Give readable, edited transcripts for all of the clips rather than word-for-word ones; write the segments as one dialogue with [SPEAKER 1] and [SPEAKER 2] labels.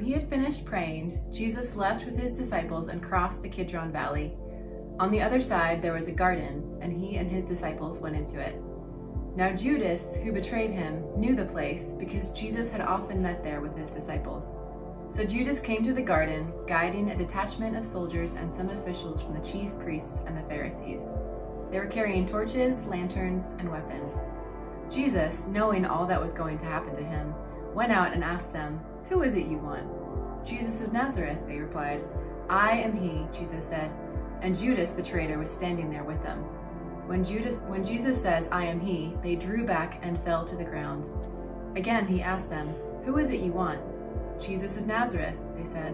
[SPEAKER 1] he had finished praying, Jesus left with his disciples and crossed the Kidron Valley. On the other side there was a garden, and he and his disciples went into it. Now Judas, who betrayed him, knew the place because Jesus had often met there with his disciples. So Judas came to the garden, guiding a detachment of soldiers and some officials from the chief priests and the Pharisees. They were carrying torches, lanterns, and weapons. Jesus, knowing all that was going to happen to him, went out and asked them, "Who is it you want?" "Jesus of Nazareth," they replied. "I am he," Jesus said, and Judas the traitor was standing there with them. When Jesus says, "I am he," they drew back and fell to the ground. Again he asked them, "Who is it you want?" "Jesus of Nazareth," they said.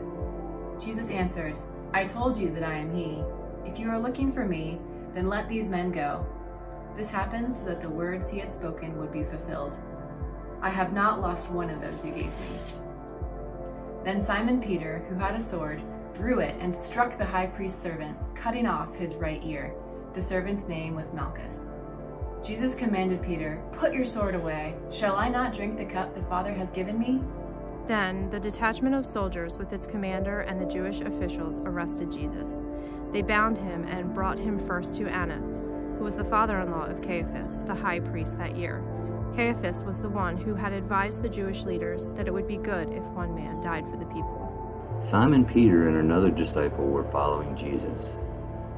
[SPEAKER 1] Jesus answered, "I told you that I am he. If you are looking for me, then let these men go." This happened so that the words he had spoken would be fulfilled. "I have not lost one of those you gave me." Then Simon Peter, who had a sword, drew it and struck the high priest's servant, cutting off his right ear. The servant's name was Malchus. Jesus commanded Peter, "Put your sword away. Shall I not drink the cup the Father has given me?"
[SPEAKER 2] Then the detachment of soldiers with its commander and the Jewish officials arrested Jesus. They bound him and brought him first to Annas, who was the father-in-law of Caiaphas, the high priest that year. Caiaphas was the one who had advised the Jewish leaders that it would be good if one man died for the people.
[SPEAKER 3] Simon Peter and another disciple were following Jesus.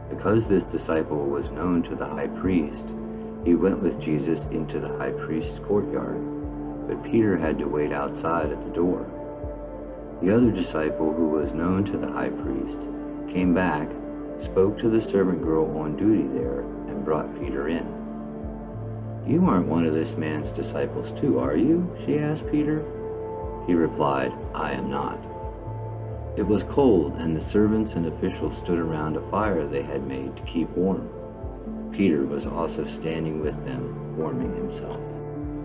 [SPEAKER 3] Because this disciple was known to the high priest, he went with Jesus into the high priest's courtyard, but Peter had to wait outside at the door. The other disciple, who was known to the high priest, came back, spoke to the servant girl on duty there, and brought Peter in. "You aren't one of this man's disciples too, are you?" she asked Peter. He replied, "I am not." It was cold, and the servants and officials stood around a fire they had made to keep warm. Peter was also standing with them, warming himself.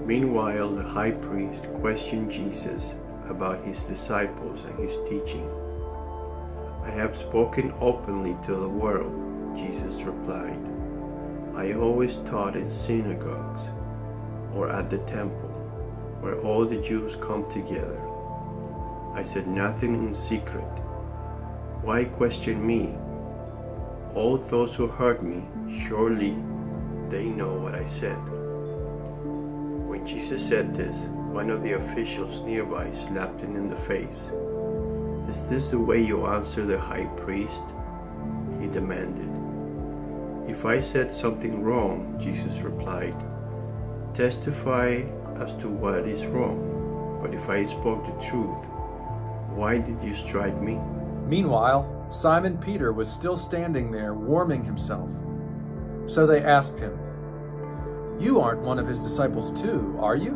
[SPEAKER 4] Meanwhile, the high priest questioned Jesus about his disciples and his teaching. "I have spoken openly to the world," Jesus replied. "I always taught in synagogues or at the temple, where all the Jews come together. I said nothing in secret. Why question me? All those who heard me, surely they know what I said." When Jesus said this, one of the officials nearby slapped him in the face. "Is this the way you answer the high priest?" he demanded. "If I said something wrong," Jesus replied, "testify as to what is wrong. But if I spoke the truth, why did you strike me?"
[SPEAKER 5] Meanwhile, Simon Peter was still standing there warming himself. So they asked him, "You aren't one of his disciples too, are you?"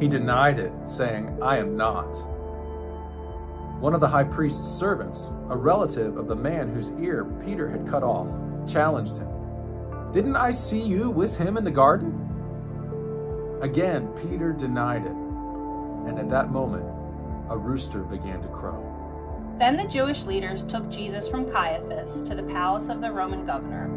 [SPEAKER 5] He denied it, saying, "I am not." One of the high priest's servants, a relative of the man whose ear Peter had cut off, challenged him. "Didn't I see you with him in the garden?" Again, Peter denied it, and at that moment, a rooster began to crow.
[SPEAKER 6] Then the Jewish leaders took Jesus from Caiaphas to the palace of the Roman governor.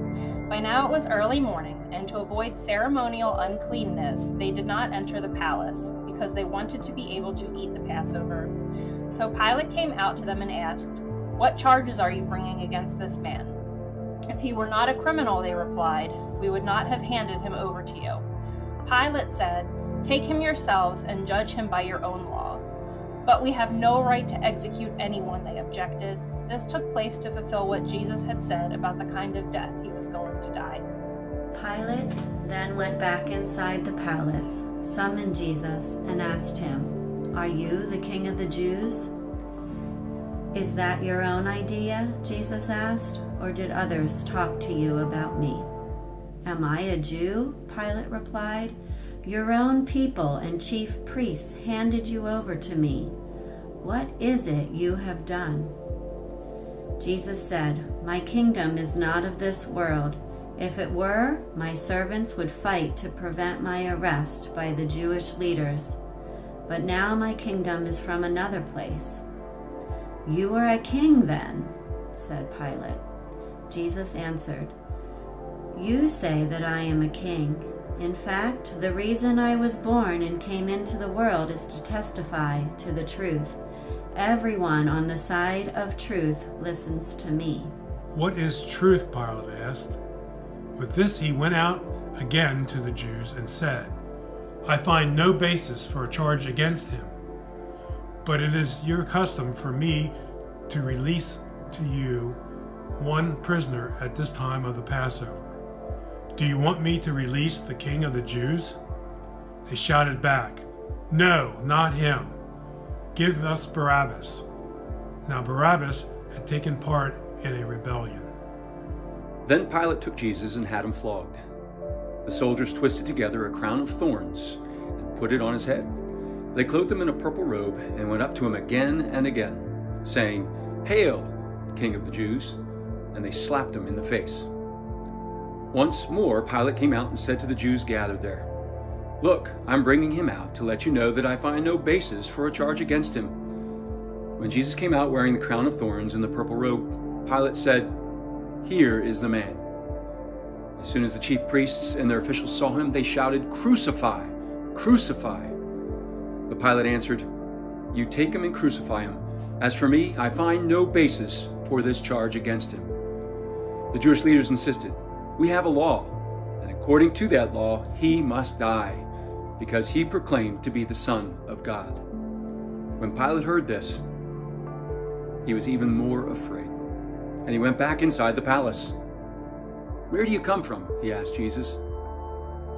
[SPEAKER 6] By now it was early morning, and to avoid ceremonial uncleanness, they did not enter the palace, because they wanted to be able to eat the Passover. So Pilate came out to them and asked, "What charges are you bringing against this man?" "If he were not a criminal," they replied, "we would not have handed him over to you." Pilate said, "Take him yourselves and judge him by your own law." "But we have no right to execute anyone," they objected. This took place to fulfill what Jesus had said about the kind of death he was going to die.
[SPEAKER 7] Pilate then went back inside the palace, summoned Jesus, and asked him, "Are you the king of the Jews?" "Is that your own idea?" Jesus asked, "or did others talk to you about me?" "Am I a Jew?" Pilate replied. "Your own people and chief priests handed you over to me. What is it you have done?" Jesus said, "My kingdom is not of this world. If it were, my servants would fight to prevent my arrest by the Jewish leaders. But now my kingdom is from another place." "You are a king then," said Pilate. Jesus answered, "You say that I am a king. In fact, the reason I was born and came into the world is to testify to the truth. Everyone on the side of truth listens to me.
[SPEAKER 8] What is truth? Pilate asked. With this he went out again to the Jews and said, I find no basis for a charge against him, but it is your custom for me to release to you one prisoner at this time of the Passover. Do you want me to release the King of the Jews? They shouted back, No, not him. Give us Barabbas. Now Barabbas had taken part in a rebellion.
[SPEAKER 9] Then Pilate took Jesus and had him flogged. The soldiers twisted together a crown of thorns and put it on his head. They clothed him in a purple robe and went up to him again and again, saying, Hail, King of the Jews! And they slapped him in the face. Once more Pilate came out and said to the Jews gathered there, Look, I'm bringing him out to let you know that I find no basis for a charge against him. When Jesus came out wearing the crown of thorns and the purple robe, Pilate said, Here is the man. As soon as the chief priests and their officials saw him, they shouted, Crucify! Crucify! But Pilate answered, You take him and crucify him. As for me, I find no basis for this charge against him. The Jewish leaders insisted, We have a law, and according to that law, he must die, because he proclaimed to be the Son of God. When Pilate heard this, he was even more afraid, and he went back inside the palace. Where do you come from? He asked Jesus.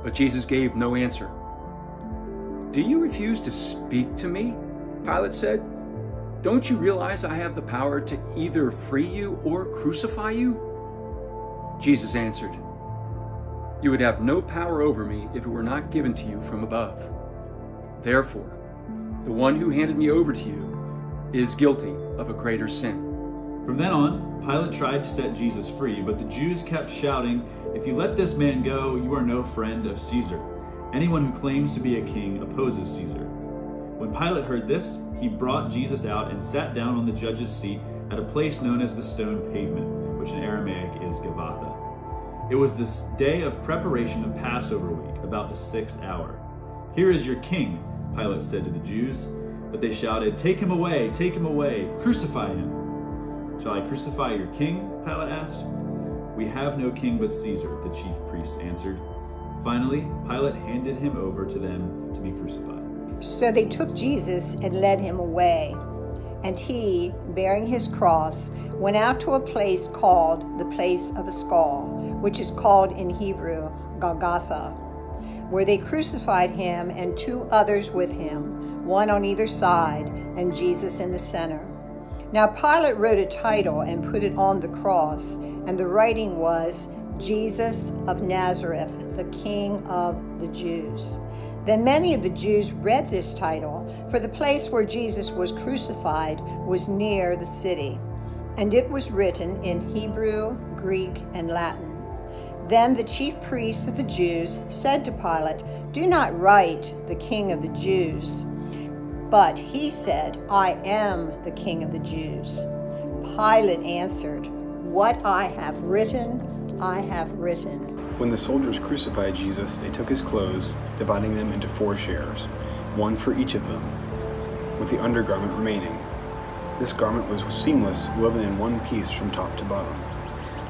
[SPEAKER 9] But Jesus gave no answer. Do you refuse to speak to me? Pilate said. Don't you realize I have the power to either free you or crucify you? Jesus answered, You would have no power over me if it were not given to you from above. Therefore, the one who handed me over to you is guilty of a greater sin.
[SPEAKER 10] From then on, Pilate tried to set Jesus free, but the Jews kept shouting, If you let this man go, you are no friend of Caesar. Anyone who claims to be a king opposes Caesar. When Pilate heard this, he brought Jesus out and sat down on the judge's seat at a place known as the Stone Pavement, which in Aramaic is Gabbatha. It was this day of preparation of Passover week, about the 6th hour. Here is your king, Pilate said to the Jews. But they shouted, Take him away, crucify him. Shall I crucify your king? Pilate asked. We have no king but Caesar, the chief priests answered. Finally, Pilate handed him over to them to be crucified.
[SPEAKER 11] So they took Jesus and led him away. And he, bearing his cross, went out to a place called the Place of a Skull, which is called in Hebrew Golgotha, where they crucified him and 2 others with him, one on either side, and Jesus in the center. Now Pilate wrote a title and put it on the cross, and the writing was, Jesus of Nazareth, the King of the Jews. Then many of the Jews read this title, for the place where Jesus was crucified was near the city, and it was written in Hebrew, Greek, and Latin. Then the chief priests of the Jews said to Pilate, Do not write the King of the Jews. But he said, I am the King of the Jews. Pilate answered, What I have written, I have written.
[SPEAKER 12] When the soldiers crucified Jesus, they took his clothes, dividing them into 4 shares, one for each of them, with the undergarment remaining. This garment was seamless, woven in one piece from top to bottom.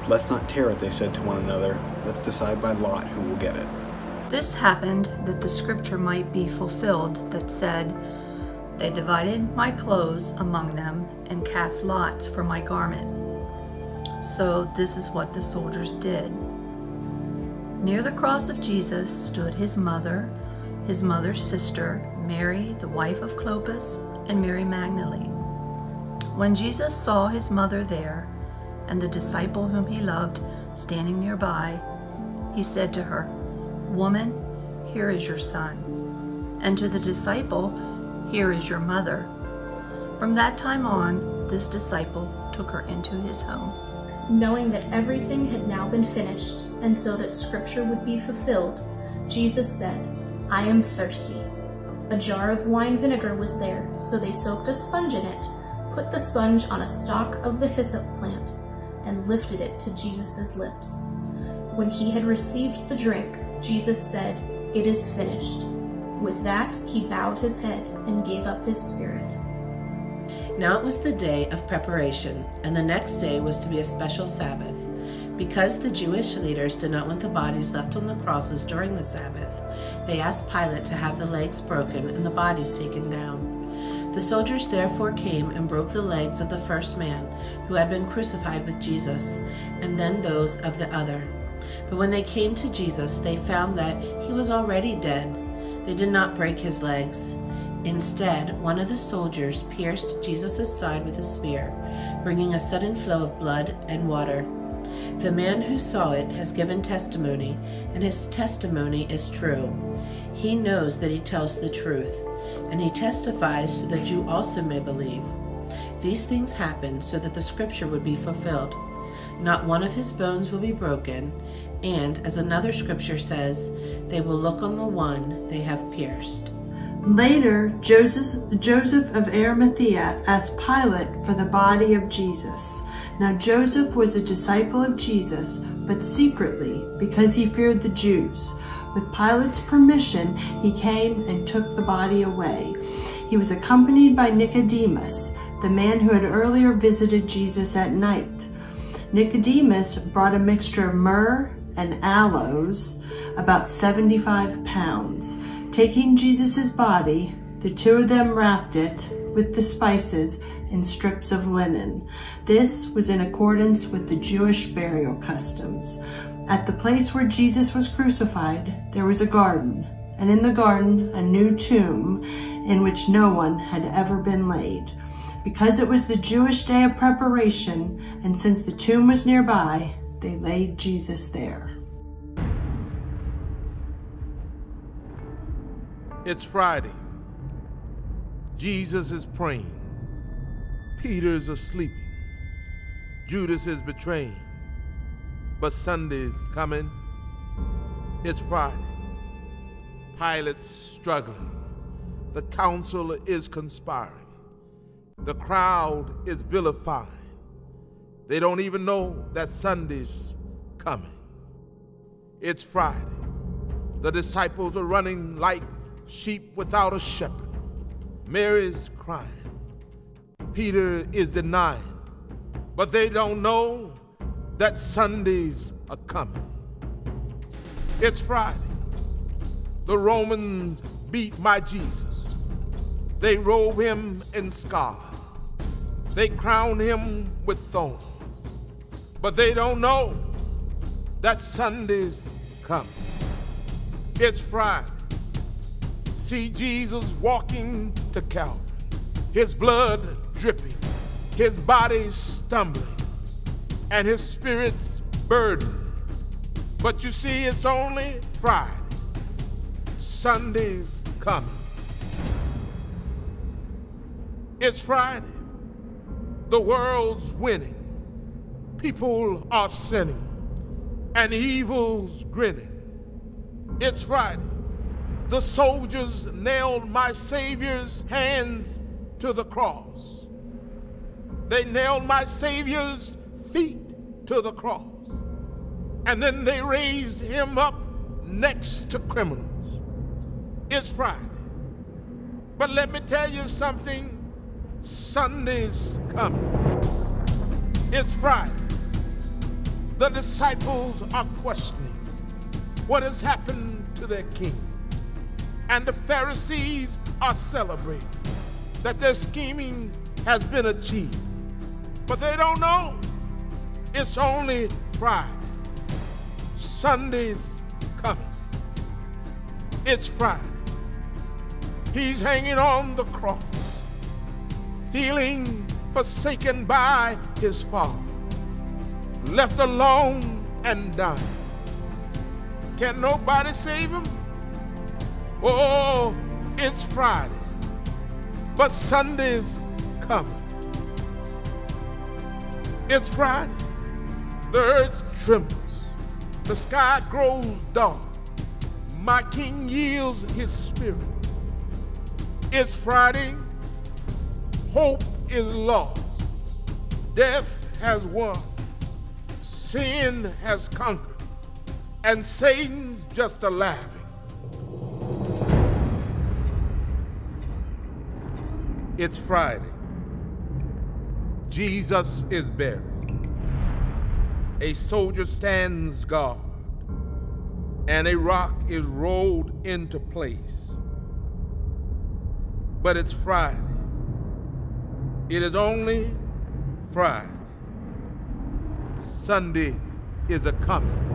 [SPEAKER 12] Let's not tear it, they said to one another. Let's decide by lot who will get it.
[SPEAKER 13] This happened that the scripture might be fulfilled that said, They divided my clothes among them and cast lots for my garment. So this is what the soldiers did. Near the cross of Jesus stood his mother's sister, Mary, the wife of Clopas, and Mary Magdalene. When Jesus saw his mother there, and the disciple whom he loved standing nearby, he said to her, Woman, here is your son. And to the disciple, Here is your mother. From that time on, this disciple took her into his home.
[SPEAKER 14] Knowing that everything had now been finished, and so that scripture would be fulfilled, Jesus said, I am thirsty. A jar of wine vinegar was there, so they soaked a sponge in it, put the sponge on a stalk of the hyssop plant, and lifted it to Jesus' lips. When he had received the drink, Jesus said, "It is finished." With that, he bowed his head and gave up his spirit.
[SPEAKER 15] Now it was the day of preparation, and the next day was to be a special Sabbath. Because the Jewish leaders did not want the bodies left on the crosses during the Sabbath, they asked Pilate to have the legs broken and the bodies taken down. The soldiers therefore came and broke the legs of the first man who had been crucified with Jesus, and then those of the other. But when they came to Jesus, they found that he was already dead. They did not break his legs. Instead, one of the soldiers pierced Jesus' side with a spear, bringing a sudden flow of blood and water. The man who saw it has given testimony, and his testimony is true. He knows that he tells the truth, and he testifies so that you also may believe. These things happened so that the scripture would be fulfilled. Not one of his bones will be broken, and, as another scripture says, they will look on the one they have pierced.
[SPEAKER 16] Later, Joseph of Arimathea asked Pilate for the body of Jesus. Now Joseph was a disciple of Jesus, but secretly, because he feared the Jews. With Pilate's permission, he came and took the body away. He was accompanied by Nicodemus, the man who had earlier visited Jesus at night. Nicodemus brought a mixture of myrrh and aloes, about 75 pounds. Taking Jesus' body, the two of them wrapped it with the spices in strips of linen. This was in accordance with the Jewish burial customs. At the place where Jesus was crucified, there was a garden, and in the garden a new tomb in which no one had ever been laid. Because it was the Jewish day of preparation, and since the tomb was nearby, they laid Jesus there.
[SPEAKER 17] It's Friday. Jesus is praying. Peter's asleep. Judas is betraying. But Sunday's coming. It's Friday. Pilate's struggling. The council is conspiring. The crowd is vilifying. They don't even know that Sunday's coming. It's Friday. The disciples are running like sheep without a shepherd. Mary's crying. Peter is denying. But they don't know that Sundays are coming. It's Friday. The Romans beat my Jesus. They robe him in scarlet. They crown him with thorns. But they don't know that Sunday's coming. It's Friday. See Jesus walking to Calvary, his blood dripping, his body stumbling, and his spirit's burdened. But you see, it's only Friday. Sunday's coming. It's Friday. The world's winning. People are sinning, and evil's grinning. It's Friday. The soldiers nailed my Savior's hands to the cross. They nailed my Savior's feet to the cross. And then they raised him up next to criminals. It's Friday. But let me tell you something. Sunday's coming. It's Friday. The disciples are questioning what has happened to their king. And the Pharisees are celebrating that their scheming has been achieved. But they don't know it's only Friday. Sunday's coming. It's Friday. He's hanging on the cross, feeling forsaken by his Father, left alone and dying. Can nobody save him? Oh, it's Friday, but Sunday's coming. It's Friday. The earth trembles. The sky grows dark. My King yields his spirit. It's Friday. Hope is lost. Death has won. Sin has conquered. and Satan's just a laughing. It's Friday. Jesus is buried. A soldier stands guard, and a rock is rolled into place. But it's Friday. It is only Friday. Sunday is a coming.